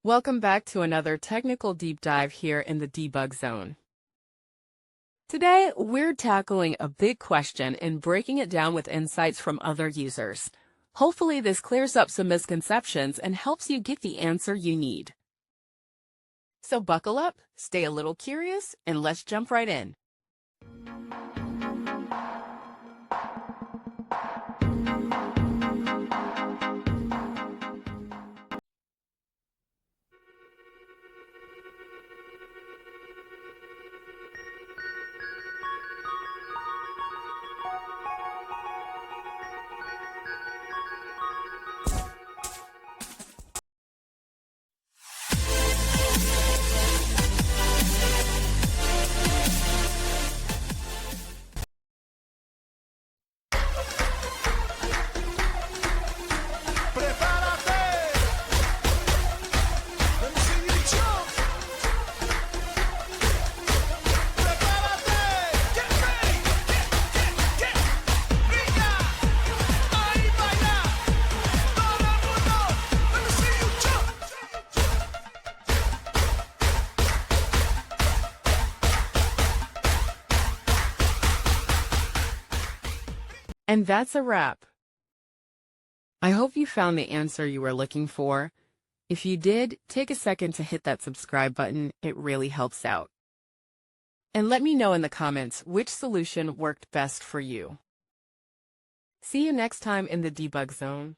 Welcome back to another technical deep dive here in the debug zone. Today, we're tackling a big question and breaking it down with insights from other users. Hopefully, this clears up some misconceptions and helps you get the answer you need. So buckle up, stay a little curious, and let's jump right in. And that's a wrap. I hope you found the answer you were looking for. If you did, take a second to hit that subscribe button. It really helps out. And let me know in the comments which solution worked best for you. See you next time in the debug zone.